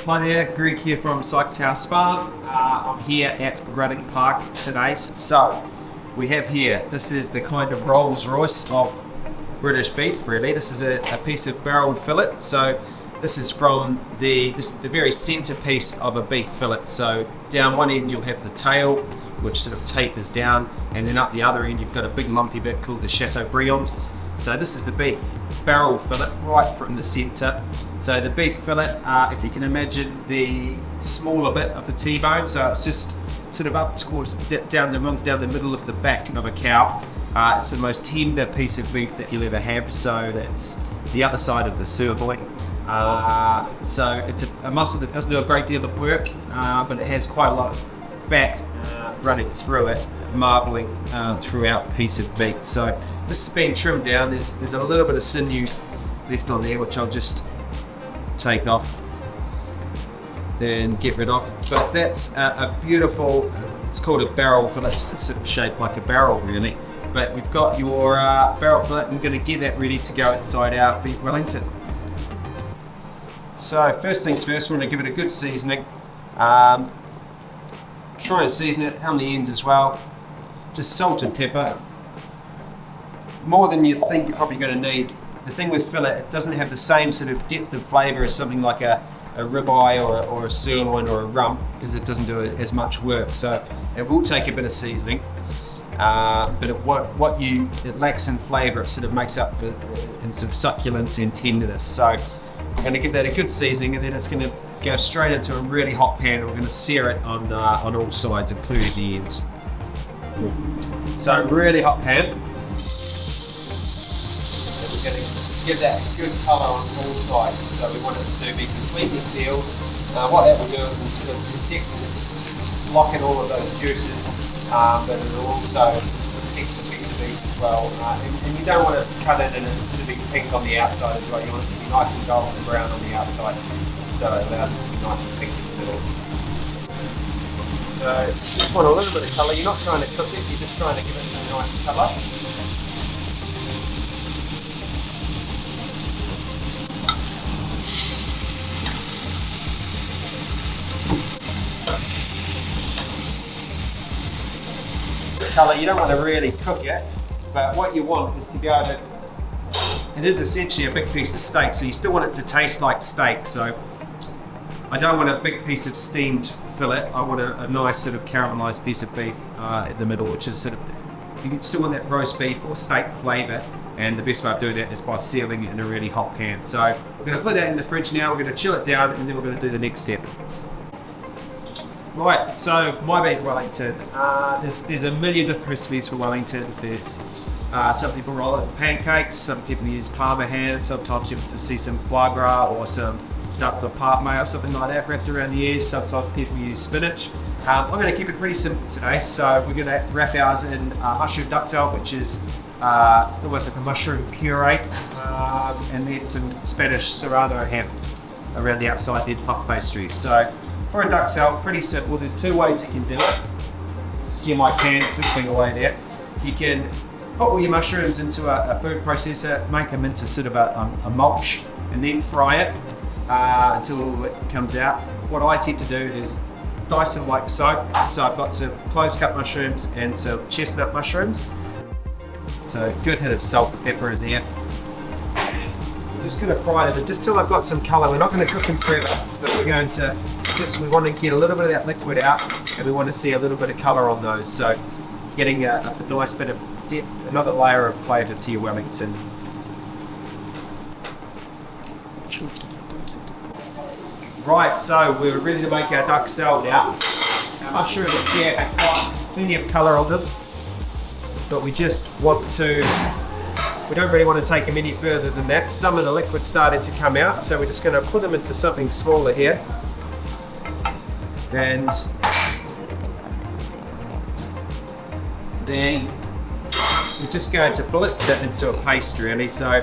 Hi there, Greg here from Sykes House Farm. I'm here at Running Park today. So we have here, this is the kind of Rolls Royce of British beef really. This is a piece of barrel fillet. So this is the very centre piece of a beef fillet. So down one end you'll have the tail, which sort of tapers down, and then up the other end you've got a big lumpy bit called the Chateaubriand. So this is the beef barrel fillet right from the centre. So the beef fillet, if you can imagine the smaller bit of the T-bone, so it's just sort of up towards runs down the middle of the back of a cow. It's the most tender piece of beef that you'll ever have. So that's the other side of the sirloin. So it's a muscle that doesn't do a great deal of work, but it has quite a lot of fat running through it, marbling throughout the piece of meat. So this has been trimmed down. There's a little bit of sinew left on there, which I'll just take off and get rid of. But that's a beautiful, it's called a barrel fillet. It's sort of shaped like a barrel really. But we've got your barrel fillet, and we're going to get that ready to go inside our Beef Wellington. So first things first, we're going to give it a good seasoning. Try and season it on the ends as well. Just salt and pepper. More than you think you're probably going to need. The thing with fillet, it doesn't have the same sort of depth of flavour as something like a ribeye or a sirloin or a rump, because it doesn't do as much work. So it will take a bit of seasoning, but it lacks in flavour. It sort of makes up for in sort of succulence and tenderness. So I'm going to give that a good seasoning, and then it's going to go straight into a really hot pan, and we're going to sear it on all sides, including the ends. So really hot pan. And we're going to give that a good colour on all sides. So we want it to be completely sealed. What that will do is will sort of protect and lock in all of those juices, but it will also protect the piece of beef as well. And you don't want to cut it in it to be pink on the outside as well. You want it to be nice and golden brown on the outside, so it allows it to be nice and pink in the middle. So you just want a little bit of colour. You're not trying to cook it, you're just trying to give it some nice colour. Colour, you don't want to really cook it, but what you want is to be able to, it is essentially a big piece of steak, so you still want it to taste like steak. So I don't want a big piece of steamed fillet, I want a nice sort of caramelised piece of beef in the middle, which is sort of, you still want that roast beef or steak flavour, and the best way of doing that is by sealing it in a really hot pan. So we're going to put that in the fridge now, we're going to chill it down, and then we're going to do the next step. Right, so my Beef Wellington, there's a million different recipes for Wellingtons. There's some people roll it in pancakes, some people use parma ham, sometimes you see some foie gras or some duck or parma or something like that wrapped around the edge. Sometimes people use spinach. I'm going to keep it pretty simple today, so we're going to wrap ours in mushroom duxelle, which is almost like a mushroom puree, and then some Spanish serrano ham around the outside, then puff pastry. So for a duxelle, pretty simple. There's two ways you can do it. See my pan slipping away there. You can put all your mushrooms into a food processor, make them into sort of a mulch, and then fry it until all it comes out. What I tend to do is dice them like so. So I've got some closed cut mushrooms and some chestnut mushrooms. So good hit of salt and pepper in there. I'm just going to fry them just till I've got some colour. We're not going to cook them forever, but we're going to we want to get a little bit of that liquid out, and we want to see a little bit of colour on those. So getting a nice bit of depth, another layer of flavour to your Wellington. Right, so we're ready to make our duxelle now. Our mushrooms here have got plenty of colour on them, but we just want to, we don't really want to take them any further than that. Some of the liquid's started to come out, so we're just going to put them into something smaller here. And then we're just going to blitz that into a paste really. So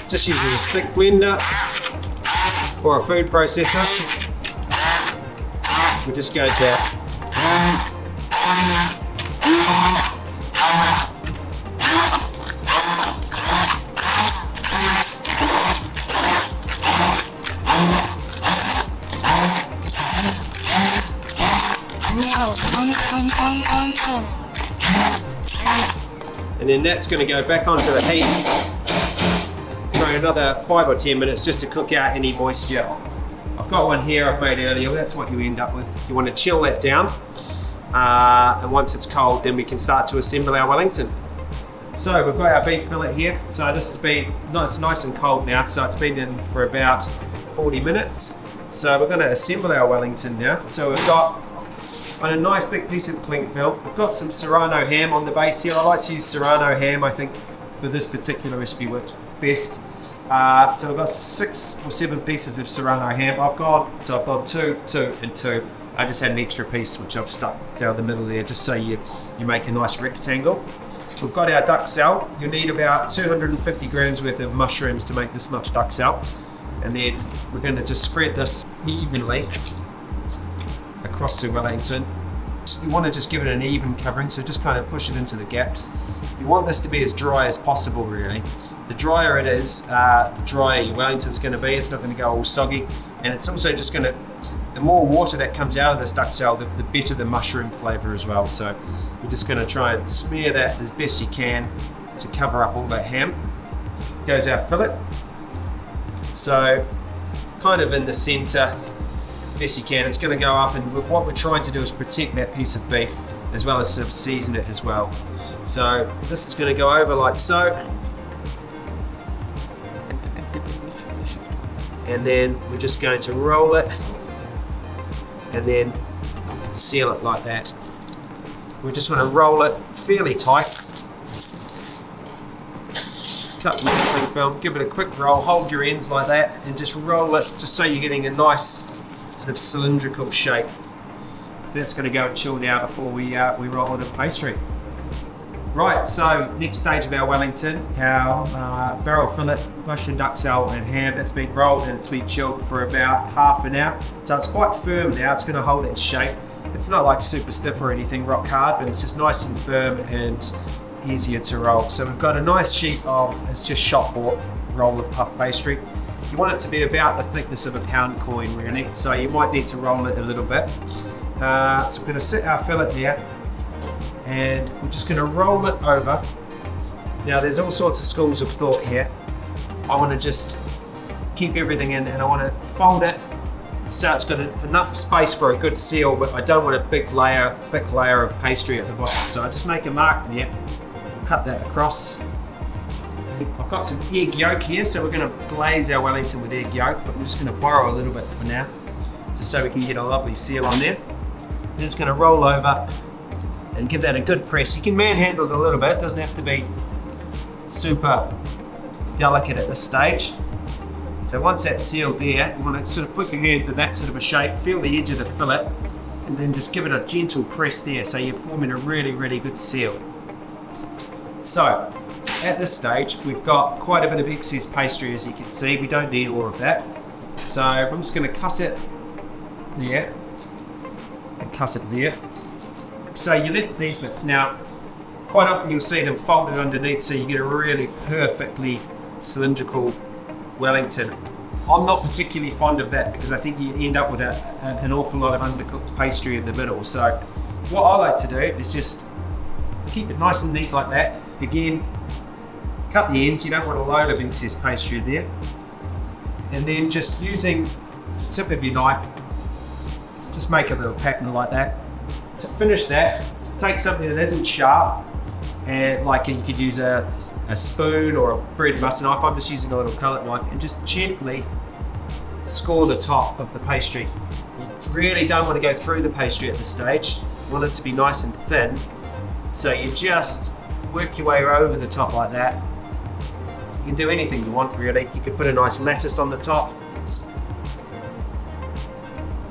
just using a stick blender or a food processor, we're just going to And then that's going to go back onto the heat for another 5 or 10 minutes just to cook out any moisture. I've got one here I've made earlier. That's what you end up with. You want to chill that down. And once it's cold, then we can start to assemble our Wellington. So we've got our beef fillet here. So this has been nice and cold now. So it's been in for about 40 minutes. So we're going to assemble our Wellington now. So we've got on a nice big piece of cling film, we've got some Serrano ham on the base here. I like to use Serrano ham. I think for this particular recipe works best. So we've got 6 or 7 pieces of Serrano ham. I've got 2, 2 and 2. I just had an extra piece which I've stuck down the middle there just so you make a nice rectangle. We've got our duck sal. You need about 250 grams worth of mushrooms to make this much duck sal. And then we're going to just spread this evenly across the Wellington. You want to just give it an even covering, so just kind of push it into the gaps. You want this to be as dry as possible, really. The drier it is, the drier your Wellington's going to be. It's not going to go all soggy, and it's also just going to, the more water that comes out of this duck sal, the better the mushroom flavour as well. So we're just going to try and smear that as best you can to cover up all that ham. Goes our fillet. So kind of in the centre, best you can. It's going to go up, and what we're trying to do is protect that piece of beef as well as sort of season it as well. So this is going to go over like so. And then we're just going to roll it and then seal it like that. We just want to roll it fairly tight. Cut the cling film, give it a quick roll, hold your ends like that and just roll it just so you're getting a nice sort of cylindrical shape. That's going to go and chill now before we roll it in pastry. Right, so next stage of our Wellington, our barrel fillet, mushroom duck sal and ham. It's been rolled and it's been chilled for about half an hour. So it's quite firm now, it's going to hold its shape. It's not like super stiff or anything, rock hard, but it's just nice and firm and easier to roll. So we've got a nice sheet of, it's just shop bought roll of puff pastry. You want it to be about the thickness of a pound coin really, so you might need to roll it a little bit. So we're going to set our fillet there and we're just going to roll it over. Now there's all sorts of schools of thought here. I want to just keep everything in and I want to fold it so it's got enough space for a good seal, but I don't want a big layer, thick layer of pastry at the bottom. So I just make a mark there, cut that across. I've got some egg yolk here, so we're going to glaze our Wellington with egg yolk, but we're just going to borrow a little bit for now, just so we can get a lovely seal on there. Then it's going to roll over and give that a good press. You can manhandle it a little bit, it doesn't have to be super delicate at this stage. So once that's sealed there, you want to sort of put your hands in that sort of a shape, feel the edge of the fillet, and then just give it a gentle press there so you're forming a really, really good seal. So at this stage, we've got quite a bit of excess pastry, as you can see. We don't need all of that. So I'm just going to cut it there and cut it there. So you left these bits. Now, quite often you'll see them folded underneath so you get a really perfectly cylindrical Wellington. I'm not particularly fond of that because I think you end up with an awful lot of undercooked pastry in the middle. So what I like to do is just keep it nice and neat like that. Again, cut the ends, you don't want a load of excess pastry there. And then just using the tip of your knife, just make a little pattern like that. To finish that, take something that isn't sharp, and like you could use a spoon or a bread and butter knife. I'm just using a little palette knife and just gently score the top of the pastry. You really don't want to go through the pastry at this stage. You want it to be nice and thin. So you just work your way over the top like that. You can do anything you want really. You could put a nice lettuce on the top.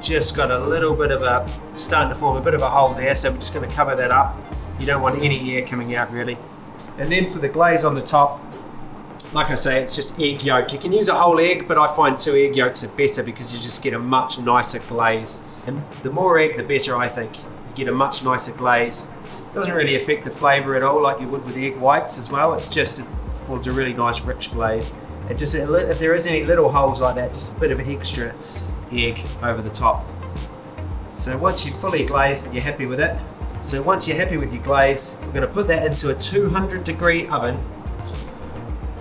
Just got a little bit of a, starting to form a bit of a hole there, so we're just going to cover that up. You don't want any air coming out really. And then for the glaze on the top, like I say, it's just egg yolk. You can use a whole egg, but I find 2 egg yolks are better because you just get a much nicer glaze. And the more egg, the better, I think. You get a much nicer glaze. It doesn't really affect the flavour at all like you would with egg whites as well. It's just, it forms a really nice rich glaze. And just if there is any little holes like that, just a bit of an extra egg over the top. So once you've fully glazed and you're happy with it, So once you're happy with your glaze, we're going to put that into a 200-degree oven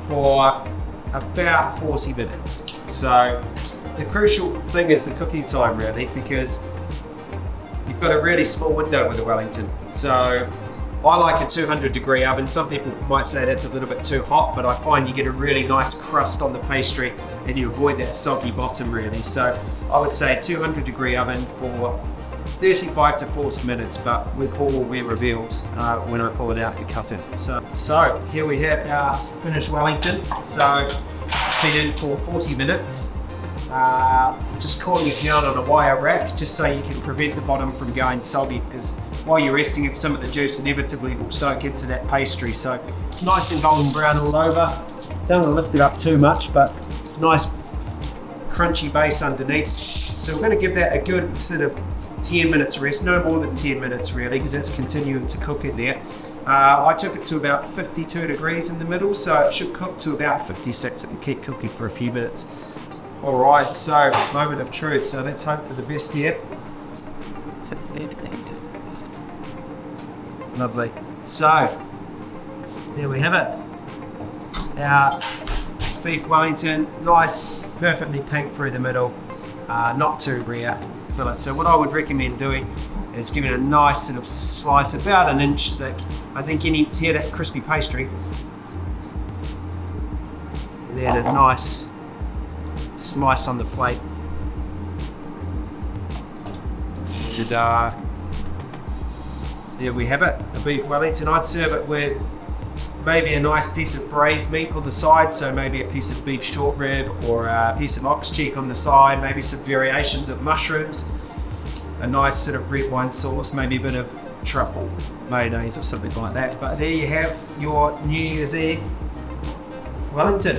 for about 40 minutes. So the crucial thing is the cooking time really, because you've got a really small window with a Wellington. So I like a 200-degree oven. Some people might say that's a little bit too hot, but I find you get a really nice crust on the pastry and you avoid that soggy bottom really. So I would say 200-degree oven for 35 to 40 minutes, but with all will be revealed when I pull it out and cut it. So here we have our finished Wellington. So been in for 40 minutes. Just cooling it down on a wire rack, just so you can prevent the bottom from going soggy, because while you're resting it, some of the juice inevitably will soak into that pastry. So it's nice and golden brown all over. Don't want to lift it up too much, but it's nice crunchy base underneath. So we're going to give that a good sort of 10 minutes rest, no more than 10 minutes really, because it's continuing to cook in there. I took it to about 52 degrees in the middle, so it should cook to about 56 and keep cooking for a few minutes. Alright, so moment of truth, so let's hope for the best here. Lovely. So, there we have it. Our beef Wellington, nice, perfectly pink through the middle, not too rare fillet. So what I would recommend doing is giving it a nice sort of slice, about an inch thick. I think you need to hear that crispy pastry. And then a nice slice on the plate. And, there we have it, a beef Wellington. I'd serve it with maybe a nice piece of braised meat on the side, so maybe a piece of beef short rib or a piece of ox cheek on the side, maybe some variations of mushrooms, a nice sort of red wine sauce, maybe a bit of truffle mayonnaise or something like that. But there you have your New Year's Eve Wellington.